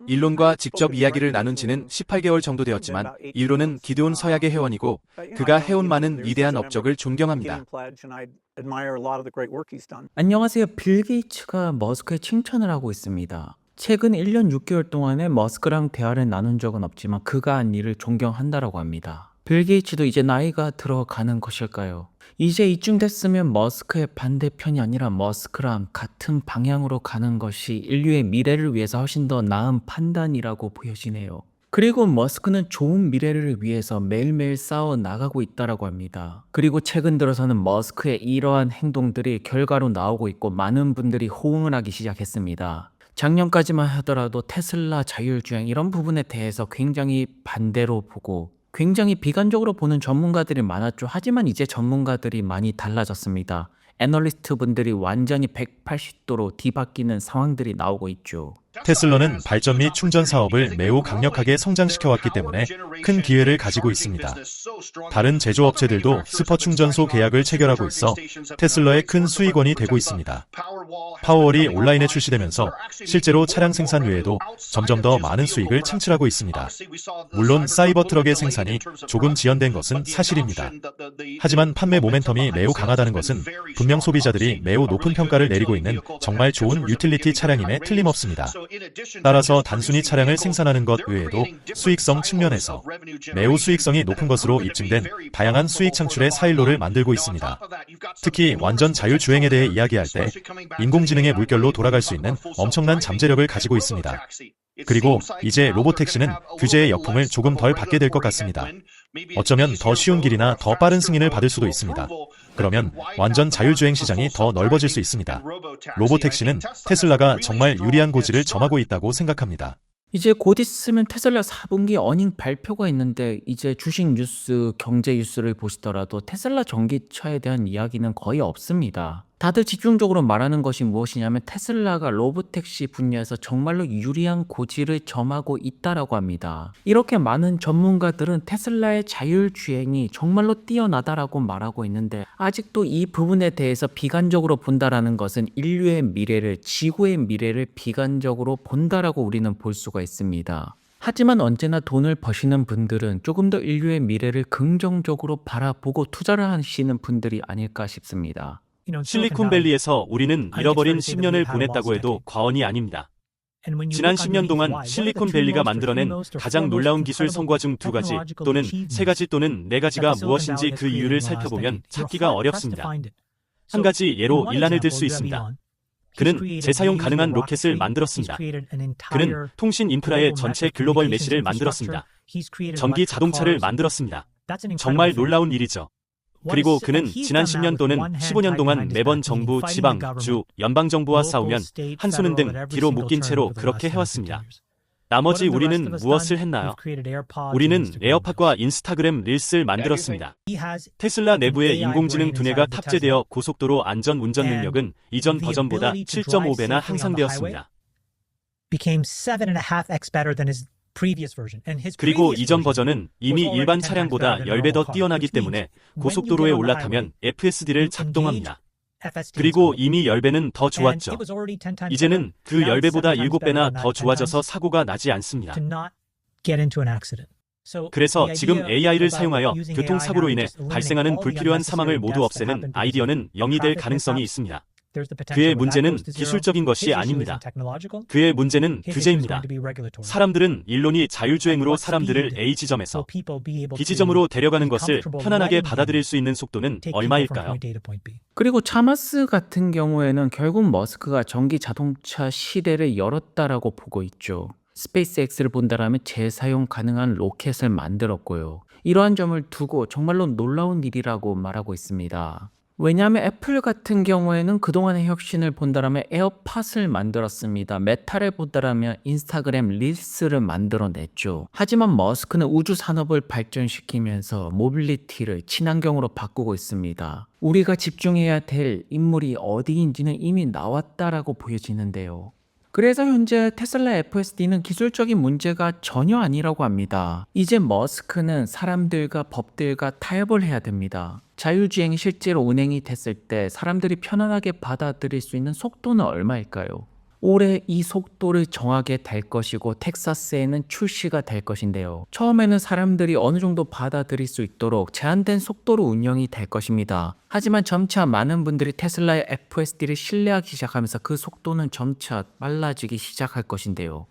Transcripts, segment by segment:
일론과 직접 이야기를 나눈 지는 18개월 정도 되었지만 일론은 기드온 서약의 회원이고 그가 해온 많은 위대한 업적을 존경합니다. 안녕하세요. 빌 게이츠가 머스크에 칭찬을 하고 있습니다. 최근 1년 6개월 동안에 머스크랑 대화를 나눈 적은 없지만 그가 한 일을 존경한다라고 합니다. 빌 게이츠도 이제 나이가 들어가는 것일까요? 이제 이쯤 됐으면 머스크의 반대편이 아니라 머스크랑 같은 방향으로 가는 것이 인류의 미래를 위해서 훨씬 더 나은 판단이라고 보여지네요. 그리고 머스크는 좋은 미래를 위해서 매일매일 싸워 나가고 있다라고 합니다. 그리고 최근 들어서는 머스크의 이러한 행동들이 결과로 나오고 있고 많은 분들이 호응을 하기 시작했습니다. 작년까지만 하더라도 테슬라 자율주행 이런 부분에 대해서 굉장히 반대로 보고 굉장히 비관적으로 보는 전문가들이 많았죠. 하지만 이제 전문가들이 많이 달라졌습니다. 애널리스트 분들이 완전히 180도로 뒤바뀌는 상황들이 나오고 있죠. 테슬라는 발전 및 충전 사업을 매우 강력하게 성장시켜왔기 때문에 큰 기회를 가지고 있습니다. 다른 제조업체들도 슈퍼 충전소 계약을 체결하고 있어 테슬라의 큰 수익원이 되고 있습니다. 파워월이 온라인에 출시되면서 실제로 차량 생산 외에도 점점 더 많은 수익을 창출하고 있습니다. 물론 사이버 트럭의 생산이 조금 지연된 것은 사실입니다. 하지만 판매 모멘텀이 매우 강하다는 것은 분명 소비자들이 매우 높은 평가를 내리고 있는 정말 좋은 유틸리티 차량임에 틀림없습니다. 따라서 단순히 차량을 생산하는 것 외에도 수익성 측면에서 매우 수익성이 높은 것으로 입증된 다양한 수익 창출의 사일로를 만들고 있습니다. 특히 완전 자율주행에 대해 이야기할 때 인공지능의 물결로 돌아갈 수 있는 엄청난 잠재력을 가지고 있습니다. 그리고 이제 로보택시는 규제의 역풍을 조금 덜 받게 될 것 같습니다. 어쩌면 더 쉬운 길이나 더 빠른 승인을 받을 수도 있습니다. 그러면 완전 자율주행 시장이 더 넓어질 수 있습니다. 로보택시는 테슬라가 정말 유리한 고지를 점하고 있다고 생각합니다. 이제 곧 있으면 테슬라 4분기 어닝 발표가 있는데 이제 주식 뉴스, 경제 뉴스를 보시더라도 테슬라 전기차에 대한 이야기는 거의 없습니다. 다들 집중적으로 말하는 것이 무엇이냐면 테슬라가 로보택시 분야에서 정말로 유리한 고지를 점하고 있다라고 합니다. 이렇게 많은 전문가들은 테슬라의 자율주행이 정말로 뛰어나다라고 말하고 있는데 아직도 이 부분에 대해서 비관적으로 본다라는 것은 인류의 미래를, 지구의 미래를 비관적으로 본다라고 우리는 볼 수가 있습니다. 하지만 언제나 돈을 버시는 분들은 조금 더 인류의 미래를 긍정적으로 바라보고 투자를 하시는 분들이 아닐까 싶습니다. 실리콘밸리에서 우리는 잃어버린 10년을 보냈다고 해도 과언이 아닙니다. 지난 10년 동안 실리콘밸리가 만들어낸 가장 놀라운 기술 성과 중 2가지 또는 3가지 또는 4가지가 무엇인지 그 이유를 살펴보면 찾기가 어렵습니다. 한 가지 예로 일란을 들 수 있습니다. 그는 재사용 가능한 로켓을 만들었습니다. 그는 통신 인프라의 전체 글로벌 메시를 만들었습니다. 전기 자동차를 만들었습니다. 정말 놀라운 일이죠. 그리고 그는 지난 10년 또는 15년 동안 매번 정부, 지방, 주, 연방정부와 싸우면 한수는 등 뒤로 묶인 채로 그렇게 해왔습니다. 나머지 우리는 무엇을 했나요? 우리는 에어팟과 인스타그램 릴스를 만들었습니다. 테슬라 내부에 인공지능 두뇌가 탑재되어 고속도로 안전 운전 능력은 이전 버전보다 7.5배나 향상되었습니다. 그리고 이전 버전은 이미 일반 차량보다 10배 더 뛰어나기 때문에 고속도로에 올라타면 FSD를 작동합니다. 그리고 이미 10배는 더 좋았죠. 이제는 그 10배보다 7배나 더 좋아져서 사고가 나지 않습니다. 그래서 지금 AI를 사용하여 교통사고로 인해 발생하는 불필요한 사망을 모두 없애는 아이디어는 0이 될 가능성이 있습니다. 그의 문제는 기술적인 것이 아닙니다. 그의 문제는 규제입니다. 사람들은 일론이 자율주행으로 사람들을 A 지점에서 B 지점으로 데려가는 것을 편안하게 받아들일 수 있는 속도는 얼마일까요? 그리고 차마스 같은 경우에는 결국 머스크가 전기 자동차 시대를 열었다라고 보고 있죠. 스페이스X를 본다라면 재사용 가능한 로켓을 만들었고요. 이러한 점을 두고 정말로 놀라운 일이라고 말하고 있습니다. 왜냐하면 애플 같은 경우에는 그동안의 혁신을 본다라면 에어팟을 만들었습니다. 메타를 본다라면 인스타그램 릴스를 만들어냈죠. 하지만 머스크는 우주 산업을 발전시키면서 모빌리티를 친환경으로 바꾸고 있습니다. 우리가 집중해야 될 인물이 어디인지는 이미 나왔다라고 보여지는데요. 그래서 현재 테슬라 FSD는 기술적인 문제가 전혀 아니라고 합니다. 이제 머스크는 사람들과 법들과 타협을 해야 됩니다. 자율주행이 실제로 운행이 됐을 때 사람들이 편안하게 받아들일 수 있는 속도는 얼마일까요? 올해 이 속도를 정하게 될 것이고 텍사스에는 출시가 될 것인데요. 처음에는 사람들이 어느 정도 받아들일 수 있도록 제한된 속도로 운영이 될 것입니다. 하지만 점차 많은 분들이 테슬라의 FSD를 신뢰하기 시작하면서 그 속도는 점차 빨라지기 시작할 것인데요.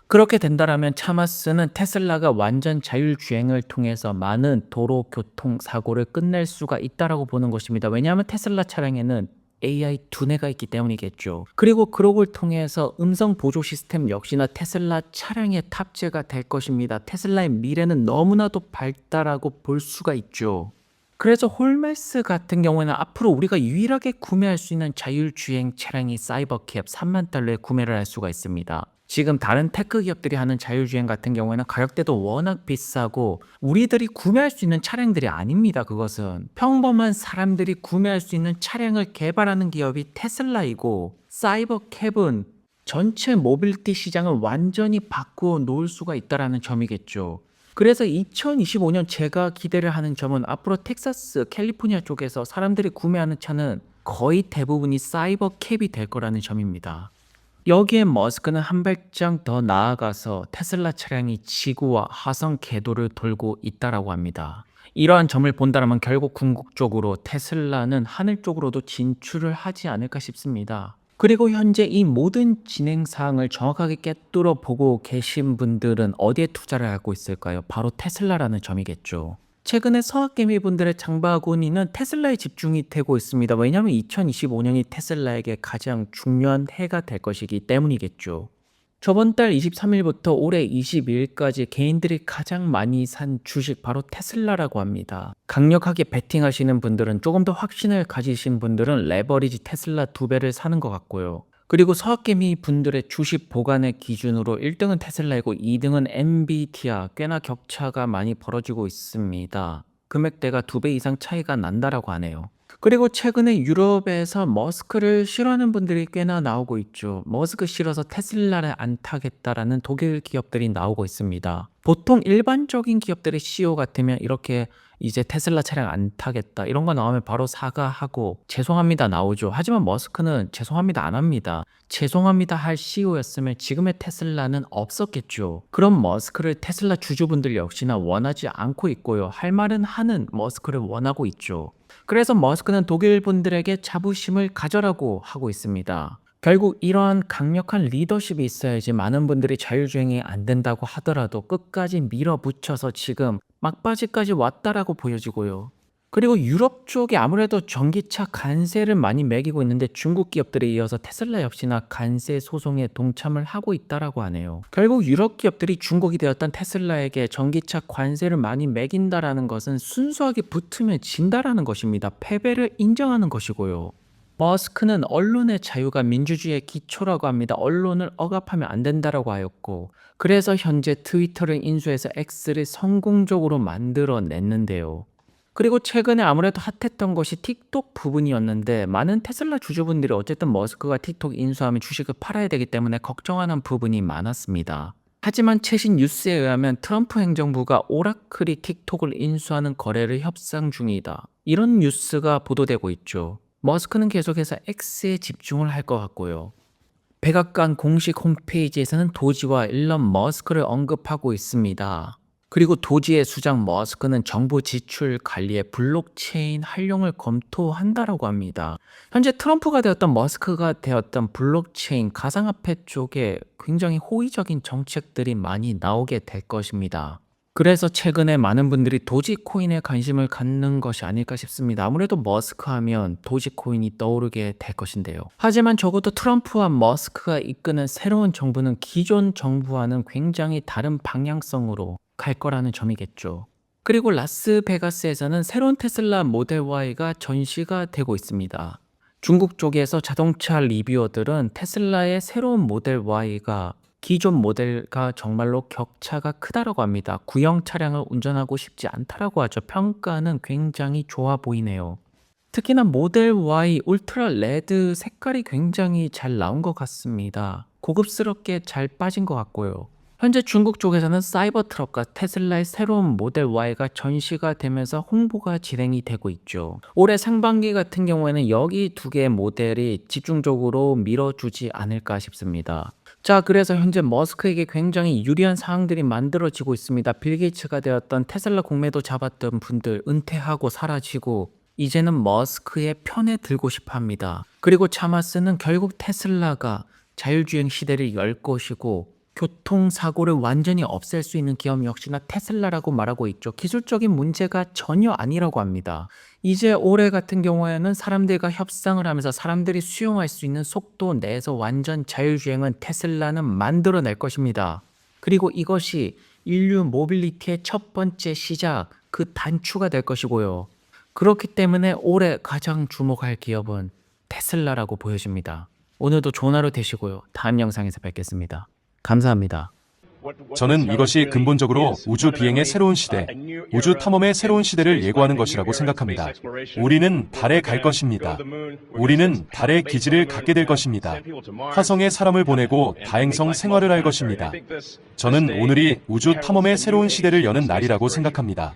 그렇게 된다면 차마스는 테슬라가 완전 자율주행을 통해서 많은 도로 교통 사고를 끝낼 수가 있다라고 보는 것입니다. 왜냐하면 테슬라 차량에는 AI 두뇌가 있기 때문이겠죠. 그리고 그lok을 통해서 음성 보조 시스템 역시나 테슬라 차량에 탑재가 될 것입니다. 테슬라의 미래는 너무나도 밝다라고 볼 수가 있죠. 그래서 홀메스 같은 경우에는 앞으로 우리가 유일하게 구매할 수 있는 자율주행 차량이 사이버캡 3만 달러에 구매를 할 수가 있습니다. 지금 다른 테크 기업들이 하는 자율주행 같은 경우에는 가격대도 워낙 비싸고 우리들이 구매할 수 있는 차량들이 아닙니다. 그것은 평범한 사람들이 구매할 수 있는 차량을 개발하는 기업이 테슬라이고 사이버캡은 전체 모빌리티 시장을 완전히 바꾸어 놓을 수가 있다는 점이겠죠. 그래서 2025년 제가 기대를 하는 점은 앞으로 텍사스, 캘리포니아 쪽에서 사람들이 구매하는 차는 거의 대부분이 사이버캡이 될 거라는 점입니다. 여기에 머스크는 한 발짝 더 나아가서 테슬라 차량이 지구와 화성 궤도를 돌고 있다라고 합니다. 이러한 점을 본다면 결국 궁극적으로 테슬라는 하늘 쪽으로도 진출을 하지 않을까 싶습니다. 그리고 현재 이 모든 진행 사항을 정확하게 꿰뚫어 보고 계신 분들은 어디에 투자를 하고 있을까요? 바로 테슬라라는 점이겠죠. 최근에 서학개미 분들의 장바구니는 테슬라에 집중이 되고 있습니다. 왜냐하면 2025년이 테슬라에게 가장 중요한 해가 될 것이기 때문이겠죠. 저번 달 23일부터 올해 22일까지 개인들이 가장 많이 산 주식 바로 테슬라라고 합니다. 강력하게 베팅하시는 분들은 조금 더 확신을 가지신 분들은 레버리지 테슬라 2배를 사는 것 같고요. 그리고 서학개미 분들의 주식 보관의 기준으로 1등은 테슬라이고 2등은 엔비디아 꽤나 격차가 많이 벌어지고 있습니다. 금액대가 2배 이상 차이가 난다라고 하네요. 그리고 최근에 유럽에서 머스크를 싫어하는 분들이 꽤나 나오고 있죠. 머스크 싫어서 테슬라를 안 타겠다라는 독일 기업들이 나오고 있습니다. 보통 일반적인 기업들의 CEO 같으면 이렇게 이제 테슬라 차량 안 타겠다 이런 거 나오면 바로 사과하고 죄송합니다 나오죠. 하지만 머스크는 죄송합니다 안 합니다. 죄송합니다 할 CEO였으면 지금의 테슬라는 없었겠죠. 그럼 머스크를 테슬라 주주분들 역시나 원하지 않고 있고요. 할 말은 하는 머스크를 원하고 있죠. 그래서 머스크는 독일 분들에게 자부심을 가져라고 하고 있습니다. 결국 이러한 강력한 리더십이 있어야지 많은 분들이 자율주행이 안 된다고 하더라도 끝까지 밀어붙여서 지금 막바지까지 왔다라고 보여지고요. 그리고 유럽 쪽이 아무래도 전기차 관세를 많이 매기고 있는데 중국 기업들에 이어서 테슬라 역시나 관세 소송에 동참을 하고 있다라고 하네요. 결국 유럽 기업들이 중국이 되었던 테슬라에게 전기차 관세를 많이 매긴다라는 것은 순수하게 붙으면 진다라는 것입니다. 패배를 인정하는 것이고요. 머스크는 언론의 자유가 민주주의의 기초라고 합니다. 언론을 억압하면 안 된다라고 하였고 그래서 현재 트위터를 인수해서 X를 성공적으로 만들어냈는데요. 그리고 최근에 아무래도 핫했던 것이 틱톡 부분이었는데 많은 테슬라 주주분들이 어쨌든 머스크가 틱톡 인수하면 주식을 팔아야 되기 때문에 걱정하는 부분이 많았습니다. 하지만 최신 뉴스에 의하면 트럼프 행정부가 오라클이 틱톡을 인수하는 거래를 협상 중이다. 이런 뉴스가 보도되고 있죠. 머스크는 계속해서 X에 집중을 할 것 같고요. 백악관 공식 홈페이지에서는 도지와 일론 머스크를 언급하고 있습니다. 그리고 도지의 수장 머스크는 정부 지출 관리에 블록체인 활용을 검토한다라고 합니다. 현재 트럼프가 되었던 머스크가 되었던 블록체인 가상화폐 쪽에 굉장히 호의적인 정책들이 많이 나오게 될 것입니다. 그래서 최근에 많은 분들이 도지코인에 관심을 갖는 것이 아닐까 싶습니다. 아무래도 머스크 하면 도지코인이 떠오르게 될 것인데요. 하지만 적어도 트럼프와 머스크가 이끄는 새로운 정부는 기존 정부와는 굉장히 다른 방향성으로 갈 거라는 점이겠죠. 그리고 라스베가스에서는 새로운 테슬라 모델 Y가 전시가 되고 있습니다. 중국 쪽에서 자동차 리뷰어들은 테슬라의 새로운 모델 Y가 기존 모델과 정말로 격차가 크다라고 합니다. 구형 차량을 운전하고 싶지 않다라고 하죠. 평가는 굉장히 좋아 보이네요. 특히나 모델 Y 울트라 레드 색깔이 굉장히 잘 나온 것 같습니다. 고급스럽게 잘 빠진 것 같고요. 현재 중국 쪽에서는 사이버트럭과 테슬라의 새로운 모델 Y가 전시가 되면서 홍보가 진행이 되고 있죠. 올해 상반기 같은 경우에는 여기 두 개의 모델이 집중적으로 밀어주지 않을까 싶습니다. 자, 그래서 현재 머스크에게 굉장히 유리한 상황들이 만들어지고 있습니다. 빌 게이츠가 되었던 테슬라 공매도 잡았던 분들 은퇴하고 사라지고 이제는 머스크의 편에 들고 싶어 합니다. 그리고 차마스는 결국 테슬라가 자율주행 시대를 열 것이고 교통사고를 완전히 없앨 수 있는 기업 역시나 테슬라라고 말하고 있죠. 기술적인 문제가 전혀 아니라고 합니다. 이제 올해 같은 경우에는 사람들과 협상을 하면서 사람들이 수용할 수 있는 속도 내에서 완전 자율주행은 테슬라는 만들어낼 것입니다. 그리고 이것이 인류 모빌리티의 첫 번째 시작, 그 단추가 될 것이고요. 그렇기 때문에 올해 가장 주목할 기업은 테슬라라고 보여집니다. 오늘도 좋은 하루 되시고요. 다음 영상에서 뵙겠습니다. 감사합니다. 저는 이것이 근본적으로 우주 비행의 새로운 시대, 우주 탐험의 새로운 시대를 예고하는 것이라고 생각합니다. 우리는 달에 갈 것입니다. 우리는 달의 기지를 갖게 될 것입니다. 화성에 사람을 보내고 다행성 생활을 할 것입니다. 저는 오늘이 우주 탐험의 새로운 시대를 여는 날이라고 생각합니다.